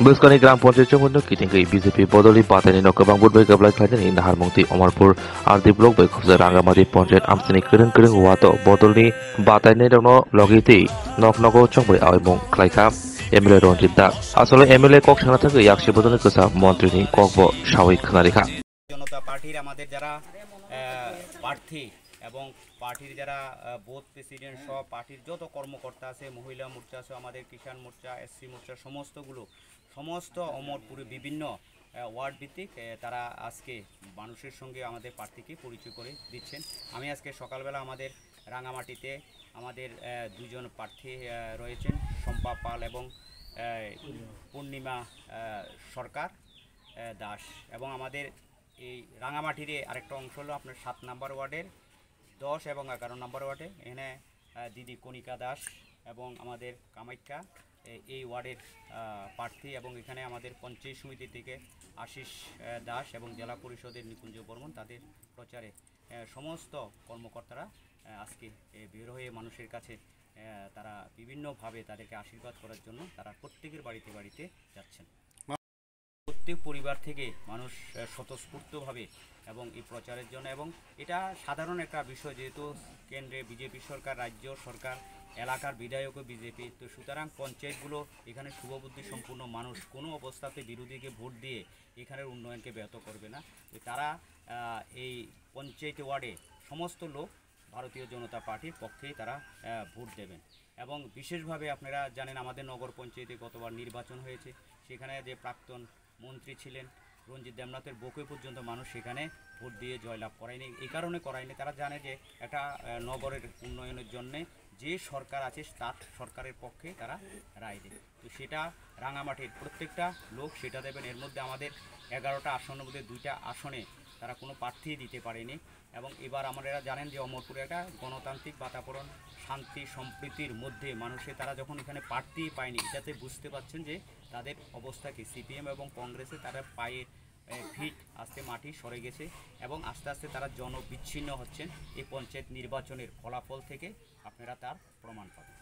Buskani Gram Ponche Chomuno Kitingi BJP Bodoli Patani no Kabang Budbay Gablai Kladani Nahar Mungti Omarpur Ardi Blok by Khubza Rangamati Ponche Amsini Kirin Kirin Wato Bodoli Batani no Logiti Nok Nogo Chongboy Awimong Klaika MLA Ronjita Asole MLA Kok Sangata Yakshi Bodoni Kusa Montrini Kokbo Shawi Kanarika জনতা পার্টির আমাদের যারা প্রার্থী এবং পার্টির যারা booth president সহ পার্টির যত কর্মকর্তা আছে মহিলা মোর্চা সহ আমাদের কিষাণ মোর্চা এসসি মোর্চা সমস্ত অমরপুরে বিভিন্ন ওয়ার্ড ভিত্তিক তারা আজকে মানুষের সঙ্গে আমাদের প্রার্থীকে পরিচয় করে দিচ্ছেন। আমি আজকে সকালবেলা আমাদের রাঙামাটিতে আমাদের দুজন প্রার্থী রয়েছেন, শম্পা পাল এবং পূর্ণিমা সরকার দাস, এবং আমাদের এই রাঙামাটির আরেকটা অংশ হলো আপনার 7 নম্বর ওয়ার্ডের 10 এবং 11 নম্বর ওয়ার্ডে এখানে দিদি কণিকা দাস এবং আমাদের কামাখ্যা এই ওয়ার্ডের প্রার্থী, এবং এখানে আমাদের পঞ্চায়েত সমিতি থেকে আশিস দাস এবং জেলা পরিষদের নিকুঞ্জ বর্মন তাদের প্রচারে সমস্ত কর্মকর্তারা আজকে বের হয়ে মানুষের কাছে তারা বিভিন্নভাবে তাদেরকে আশীর্বাদ করার জন্য তারা প্রত্যেকের বাড়িতে বাড়িতে যাচ্ছেন। প্রত্যেক পরিবার থেকে মানুষ স্বতঃস্ফূর্তভাবে এবং এই প্রচারের জন্য, এবং এটা সাধারণ একটা বিষয় যেহেতু কেন্দ্রে বিজেপি সরকার, রাজ্য সরকার, এলাকার বিধায়কও বিজেপি, তো সুতরাং পঞ্চায়েতগুলো এখানে শুভবুদ্ধি সম্পূর্ণ মানুষ কোনো অবস্থাতে বিরোধীকে ভোট দিয়ে এখানের উন্নয়নকে ব্যাহত করবে না। তারা এই পঞ্চায়েত ওয়ার্ডে সমস্ত লোক ভারতীয় জনতা পার্টির পক্ষেই তারা ভোট দেবেন। এবং বিশেষভাবে আপনারা জানেন আমাদের নগর পঞ্চায়েতে গতবার নির্বাচন হয়েছে, সেখানে যে প্রাক্তন মন্ত্রী ছিলেন রঞ্জিত দেবনাথের বকে পর্যন্ত মানুষ সেখানে ভোট দিয়ে জয়লাভ করায়নি। এই কারণে করায়নি, তারা জানে যে একটা নগরের উন্নয়নের জন্যে যে সরকার আছে তার সরকারের পক্ষে তারা রায় দেবে। তো সেটা রাঙামাটির প্রত্যেকটা লোক সেটা দেবেন। এর মধ্যে আমাদের 11টা আসনের মধ্যে 2টা আসনে তারা কোনো প্রার্থী দিতে পারেনি, এবং এবার আমরা জানেন যে অমরপুরে একটা গণতান্ত্রিক বাতাবরণ, শান্তি সম্প্রীতির মধ্যে মানুষে তারা যখন এখানে প্রার্থী পায়নি, এটাতে বুঝতে পারছেন যে তাদের অবস্থা কি। সিপিএম এবং কংগ্রেসে তারা পায়ের ভিট আস্তে মাটি সরে গেছে এবং আস্তে আস্তে তারা জনবিচ্ছিন্ন হচ্ছেন। এই পঞ্চায়েত নির্বাচনের ফলাফল থেকে আপনারা তার প্রমাণ পাবেন।